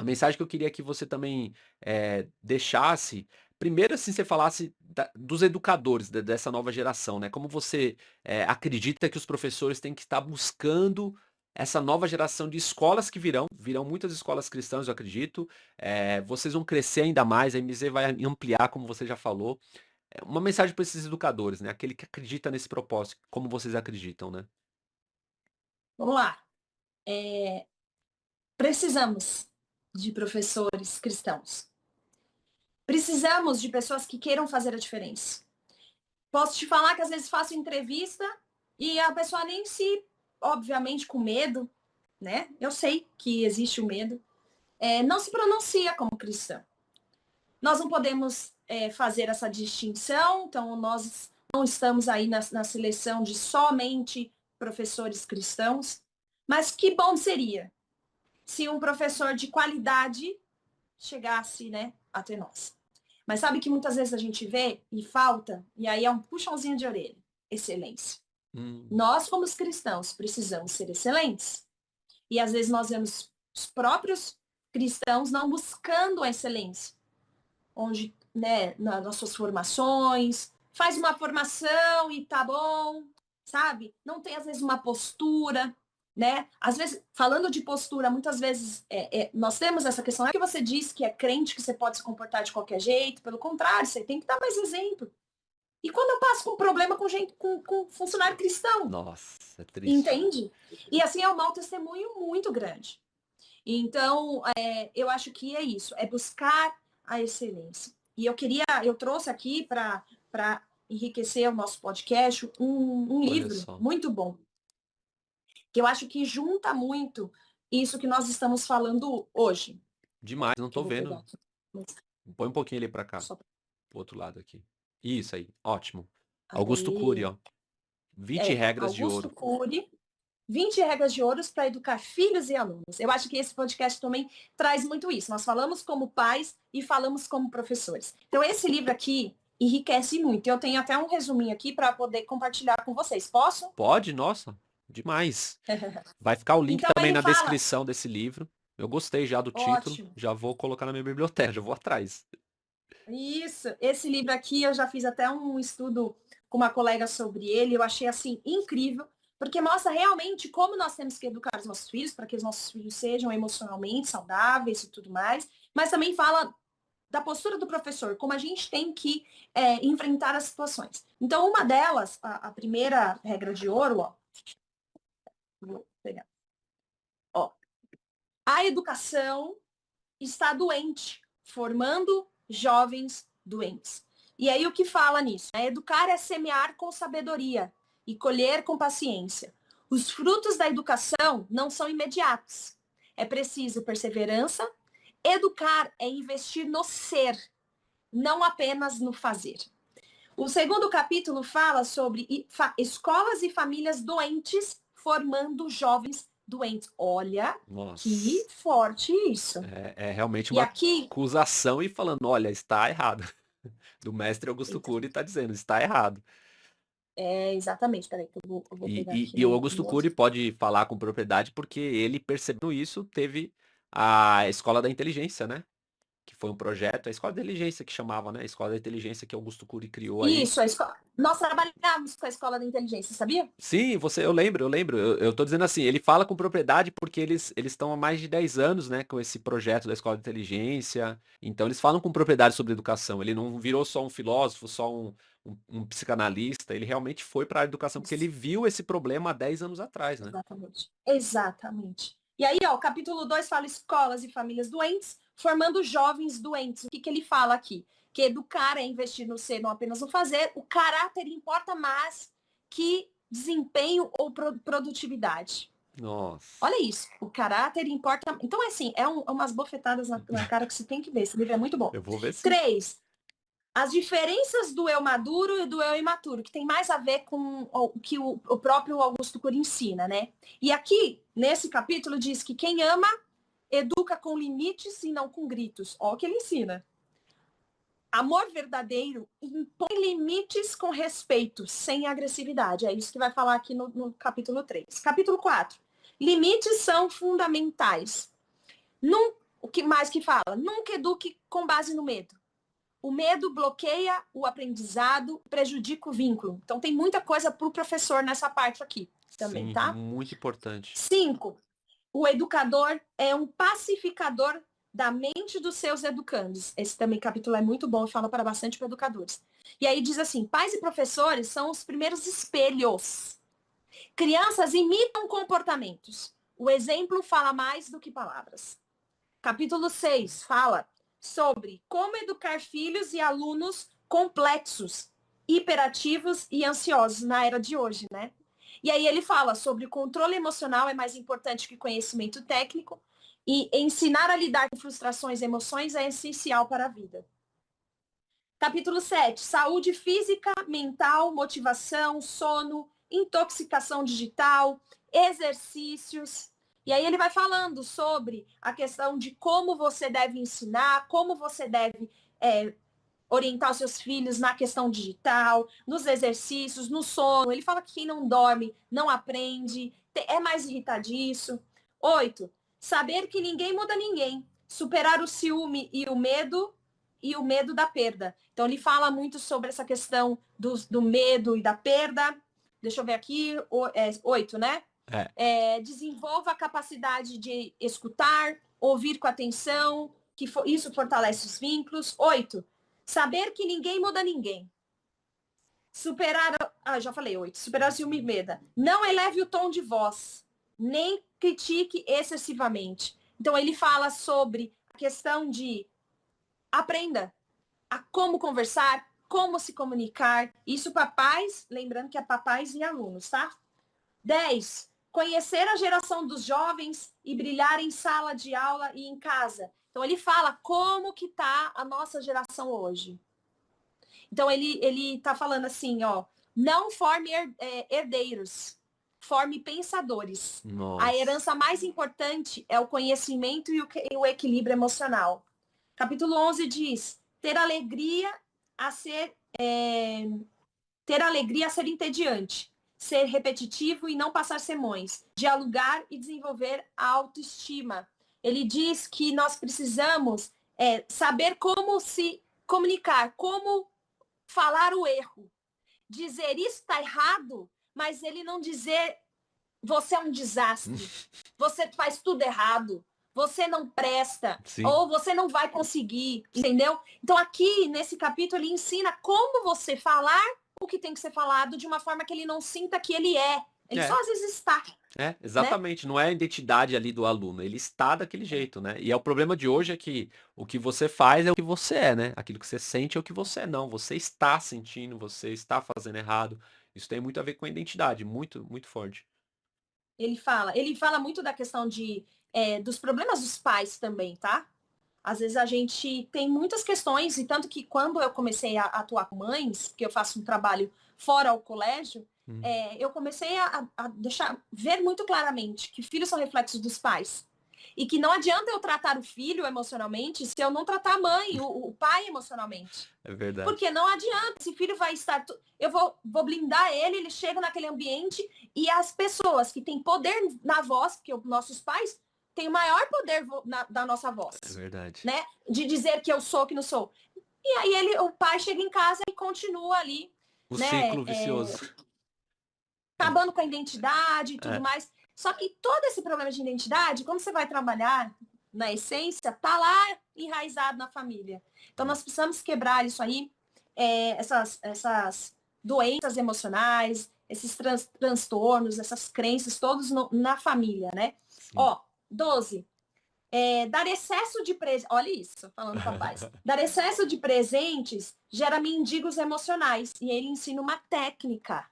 mensagem que eu queria que você também, deixasse, primeiro, assim, você falasse dos educadores dessa nova geração, né, como você, acredita que os professores têm que estar buscando essa nova geração de escolas que virão muitas escolas cristãs, eu acredito, vocês vão crescer ainda mais, a MZ vai ampliar, como você já falou. Uma mensagem para esses educadores, né, aquele que acredita nesse propósito, como vocês acreditam, né. Vamos lá. Precisamos de professores cristãos. Precisamos de pessoas que queiram fazer a diferença. Posso te falar que às vezes faço entrevista e a pessoa nem se, obviamente, com medo, né? Eu sei que existe o medo, não se pronuncia como cristã. Nós não podemos fazer essa distinção, então nós não estamos aí na seleção de somente professores cristãos, mas que bom seria se um professor de qualidade chegasse, né, até nós. Mas sabe que muitas vezes a gente vê e falta, e aí é um puxãozinho de orelha, excelência. Hum. Nós, como cristãos, precisamos ser excelentes. E às vezes nós vemos os próprios cristãos não buscando a excelência, onde, né, nas suas formações, faz uma formação e tá bom, sabe? Não tem, às vezes, uma postura, né? Às vezes, falando de postura, muitas vezes nós temos essa questão, não é que você diz que é crente, que você pode se comportar de qualquer jeito, pelo contrário, você tem que dar mais exemplo. E quando eu passo com um problema com gente, com funcionário cristão, Nossa, é triste. entende? E assim é um mau testemunho muito grande. Então, eu acho que é isso, é buscar a excelência. E eu trouxe aqui para enriquecer o nosso podcast um Olha livro só. muito bom, que eu acho que junta muito isso que nós estamos falando hoje. Demais, não Que eu tô vou pegar vendo. aqui. Põe um pouquinho ali pra cá, Só pro outro lado aqui. Isso aí, ótimo. Augusto Cury, aí, ó, 20 regras de Augusto ouro. Cury, 20 regras de ouro para educar filhos e alunos. Eu acho que esse podcast também traz muito isso. Nós falamos como pais e falamos como professores. Então, esse livro aqui enriquece muito. Eu tenho até um resuminho aqui para poder compartilhar com vocês. Posso? Pode? Nossa, demais. Vai ficar o link Então, também ele na fala, descrição desse livro. Eu gostei já do título, ótimo. já vou colocar na minha biblioteca, já vou atrás. Isso, esse livro aqui eu já fiz até um estudo com uma colega sobre ele, eu achei assim incrível, porque mostra realmente como nós temos que educar os nossos filhos para que os nossos filhos sejam emocionalmente saudáveis e tudo mais, mas também fala da postura do professor, como a gente tem que enfrentar as situações. Então, uma delas, a primeira regra de ouro, ó, vou pegar, ó, a educação está doente, formando jovens doentes. E aí o que fala nisso? Educar é semear com sabedoria e colher com paciência. Os frutos da educação não são imediatos. É preciso perseverança. Educar é investir no ser, não apenas no fazer. O segundo capítulo fala sobre escolas e famílias doentes formando jovens doentes. Olha que Nossa, forte isso. é realmente E uma aqui, acusação e falando: "Olha, está errado". Do mestre Augusto Cury tá dizendo: "Está errado". exatamente, peraí, que eu vou E pegar e aqui e o no Augusto outro. Cury pode falar com propriedade, porque ele percebendo isso, teve a Escola da Inteligência, né, que foi um projeto, a Escola da Inteligência que chamava, né, a Escola da Inteligência que Augusto Cury criou aí. Isso, a escola. Nós trabalhamos com a escola da inteligência, sabia? Sim, eu lembro, eu tô dizendo assim, ele fala com propriedade, porque eles estão há mais de 10 anos, né, com esse projeto da Escola de Inteligência, então eles falam com propriedade sobre educação, ele não virou só um filósofo, só um psicanalista, ele realmente foi para a educação, porque ele Isso, viu esse problema há 10 anos atrás, né. exatamente. Exatamente. E aí, ó, o capítulo 2 fala escolas e famílias doentes, formando jovens doentes. O que, que ele fala aqui? Que educar é investir no ser, não apenas no fazer. O caráter importa mais que desempenho ou produtividade. Nossa, Olha isso, o caráter importa. Então, é assim, umas bofetadas na cara que você tem que ver. Esse livro é muito bom. eu vou ver sim. 3, as diferenças do eu maduro e do eu imaturo, que tem mais a ver com o que o próprio Augusto Cury ensina, né? E aqui, nesse capítulo, diz que quem ama educa com limites e não com gritos. Ó o que ele ensina. Amor verdadeiro impõe limites com respeito, sem agressividade. É isso que vai falar aqui no capítulo 3. Capítulo 4. Limites são fundamentais. Num, O que mais que fala? Nunca eduque com base no medo. O medo bloqueia o aprendizado, prejudica o vínculo. Então tem muita coisa para o professor nessa parte aqui também, Sim, tá? muito importante. 5. O educador é um pacificador da mente dos seus educandos. Esse também capítulo é muito bom e fala para bastante para educadores. E aí diz assim, pais e professores são os primeiros espelhos. Crianças imitam comportamentos. O exemplo fala mais do que palavras. Capítulo 6 fala sobre como educar filhos e alunos complexos, hiperativos e ansiosos na era de hoje, né? E aí ele fala sobre o controle emocional é mais importante que conhecimento técnico e ensinar a lidar com frustrações e emoções é essencial para a vida. Capítulo 7, saúde física, mental, motivação, sono, intoxicação digital, exercícios. E aí ele vai falando sobre a questão de como você deve ensinar, como você deve orientar os seus filhos na questão digital, nos exercícios, no sono. Ele fala que quem não dorme não aprende, é mais irritadiço. 8, saber que ninguém muda ninguém. Superar o ciúme e o medo da perda. Então ele fala muito sobre essa questão do medo e da perda. Deixa eu ver aqui, 8, né? Desenvolva a capacidade de escutar, ouvir com atenção, isso fortalece os vínculos. 8, saber que ninguém muda ninguém. Já falei 8. Superar o ciúme e medo. Não eleve o tom de voz, nem critique excessivamente. Então ele fala sobre a questão de aprenda a como conversar, como se comunicar. Isso para pais, lembrando que é para pais e alunos, tá? 10. Conhecer a geração dos jovens e brilhar em sala de aula e em casa. Então ele fala como que tá a nossa geração hoje. Então ele tá falando assim, ó, não forme herdeiros, forme pensadores. Nossa. A herança mais importante é o conhecimento e o equilíbrio emocional. Capítulo 11 diz, ter alegria a ser entediante, ser repetitivo e não passar sermões, dialogar e desenvolver a autoestima. Ele diz que nós precisamos saber como se comunicar, como falar o erro. Dizer isso está errado, mas ele não dizer você é um desastre, você faz tudo errado, você não presta, Sim. ou você não vai conseguir, entendeu? Então aqui, nesse capítulo, ele ensina como você falar o que tem que ser falado de uma forma que ele não sinta que ele é. Ele só às vezes está. Exatamente, né? Não é a identidade ali do aluno, ele está daquele jeito, né? E o problema de hoje é que o que você faz é o que você é, né? Aquilo que você sente é o que você é, não. Você está sentindo, você está fazendo errado. Isso tem muito a ver com a identidade, muito, muito forte. Ele fala muito da questão dos problemas dos pais também, tá? Às vezes a gente tem muitas questões, e tanto que quando eu comecei a atuar com mães, que eu faço um trabalho fora ao colégio, eu comecei a ver muito claramente que filhos são reflexos dos pais. E que não adianta eu tratar o filho emocionalmente se eu não tratar a mãe, o pai emocionalmente. É verdade. Porque não adianta, esse filho vai estar... Eu vou blindar ele chega naquele ambiente e as pessoas que têm poder na voz, porque nossos pais têm o maior poder da nossa voz. É verdade. Né? De dizer que eu sou, que não sou. E aí o pai chega em casa e continua ali. O né? ciclo vicioso. Acabando com a identidade e tudo mais. Só que todo esse problema de identidade, como você vai trabalhar na essência, tá lá enraizado na família. Então nós precisamos quebrar isso aí, essas doenças emocionais, esses transtornos, essas crenças, todos na família, né? Sim. Ó, 12. Dar excesso de presentes, olha isso, falando com a paz. Dar excesso de presentes gera mendigos emocionais. E ele ensina uma técnica.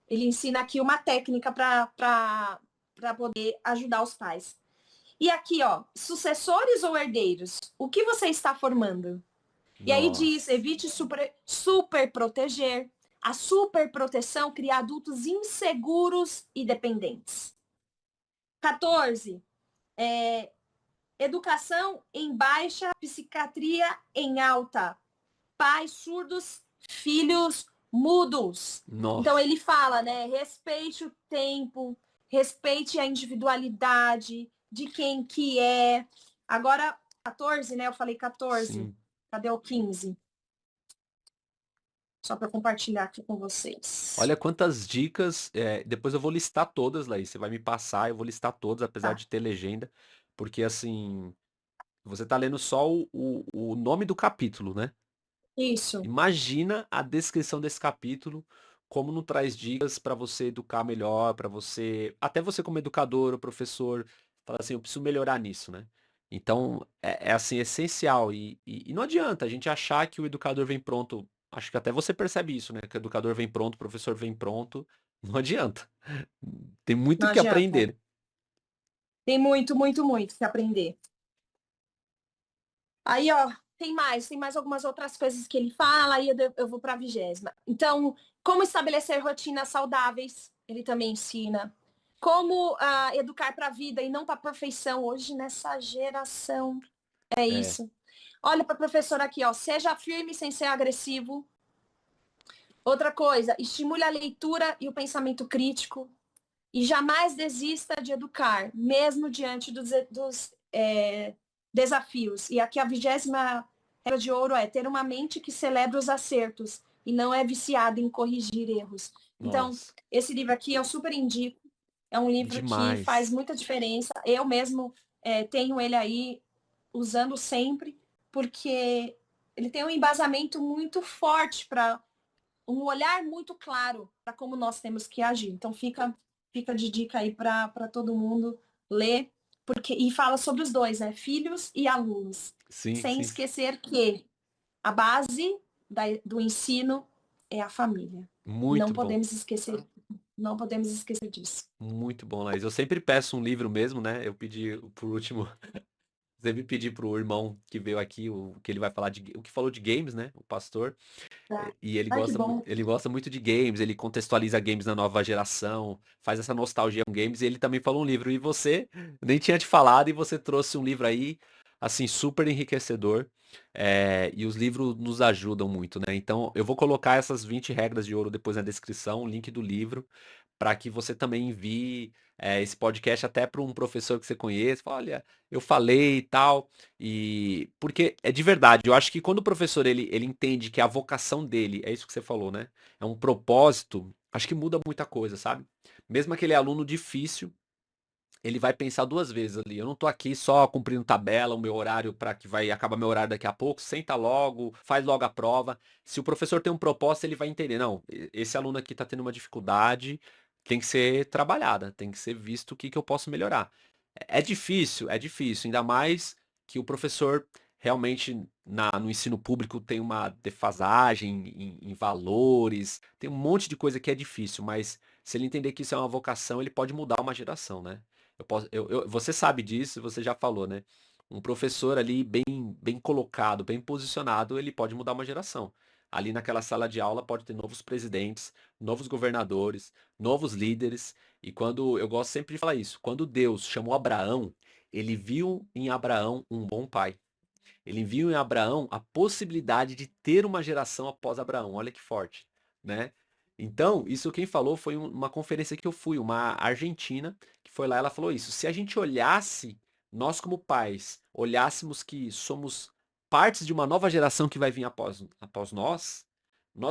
Ele ensina aqui uma técnica para poder ajudar os pais. E aqui, ó, sucessores ou herdeiros, o que você está formando? E aí diz, evite super proteger. A super proteção cria adultos inseguros e dependentes. 14. Educação em baixa, psiquiatria em alta. Pais surdos, filhos mudos. Nossa. Então ele fala, né? Respeite o tempo, respeite a individualidade de quem que é. Agora, 14, né? Eu falei 14. Sim. Cadê o 15? Só para compartilhar aqui com vocês. Olha quantas dicas, depois eu vou listar todas, Laís, você vai me passar, eu vou listar todas, apesar Tá. de ter legenda, porque assim, você tá lendo só o nome do capítulo, né? Isso. Imagina a descrição desse capítulo, como não traz dicas para você educar melhor, para você, até você como educador ou professor, fala assim, eu preciso melhorar nisso, né? Então, é assim, essencial. E não adianta a gente achar que o educador vem pronto. Acho que até você percebe isso, né? Que o educador vem pronto, o professor vem pronto. Não adianta. Tem muito Não o que adianta. aprender. Tem muito, muito, muito que aprender. Aí, ó, tem mais algumas outras coisas que ele fala, aí eu vou para a 20ª. Então, como estabelecer rotinas saudáveis, ele também ensina. Como educar para a vida e não para a perfeição. Hoje, nessa geração, é É, isso. Olha para a professora aqui, ó, seja firme sem ser agressivo. Outra coisa, estimule a leitura e o pensamento crítico. E jamais desista de educar, mesmo diante dos desafios. E aqui a 20ª regra de ouro é ter uma mente que celebra os acertos e não é viciada em corrigir erros. Então, nossa, esse livro aqui eu super indico. É um livro que faz demais. muita diferença. Eu mesmo tenho ele aí usando sempre, porque ele tem um embasamento muito forte para um olhar muito claro para como nós temos que agir. Então fica de dica aí para todo mundo ler, porque e fala sobre os dois, né? Filhos e alunos, Sim, sem sim. esquecer que a base do ensino é a família. Não Muito bom. podemos esquecer, não podemos esquecer disso. Muito bom, Laís. Eu sempre peço um livro mesmo, né? Eu pedi por último, sempre pedi pro irmão que veio aqui, o que ele vai falar de, o que falou de games, né? O pastor. Tá? E ele Ai, que gosta, bom. ele gosta muito de games, ele contextualiza games na nova geração, faz essa nostalgia com games, e ele também falou um livro. E você, nem tinha te falado, e você trouxe um livro aí, assim, super enriquecedor. E os livros nos ajudam muito, né? Então, eu vou colocar essas 20 regras de ouro depois na descrição, o link do livro, para que você também envie esse podcast até para um professor que você conheça. Fala, olha, eu falei e tal. E porque é de verdade, eu acho que quando o professor ele entende que a vocação dele, é isso que você falou, né? É um propósito, acho que muda muita coisa, sabe? Mesmo aquele aluno difícil, ele vai pensar duas vezes ali. Eu não tô aqui só cumprindo tabela, o meu horário para que vai acabar meu horário daqui a pouco. Senta logo, faz logo a prova. Se o professor tem um propósito, ele vai entender, não, esse aluno aqui tá tendo uma dificuldade, tem que ser trabalhada, tem que ser visto o que que eu posso melhorar. É difícil, ainda mais que o professor realmente no ensino público tem uma defasagem em valores, tem um monte de coisa que é difícil, mas se ele entender que isso é uma vocação, ele pode mudar uma geração, né? Você sabe disso, você já falou, né? Um professor ali bem colocado, bem posicionado, ele pode mudar uma geração. Ali naquela sala de aula pode ter novos presidentes, novos governadores, novos líderes. E quando eu gosto sempre de falar isso, quando Deus chamou Abraão, ele viu em Abraão um bom pai. Ele viu em Abraão a possibilidade de ter uma geração após Abraão. Olha que forte, né? Então, isso quem falou foi uma conferência que eu fui, uma argentina, que foi lá, ela falou isso. Se a gente olhasse, nós como pais, olhássemos que somos partes de uma nova geração que vai vir após nós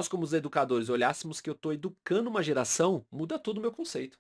como os educadores olhássemos que eu estou educando uma geração, muda todo o meu conceito.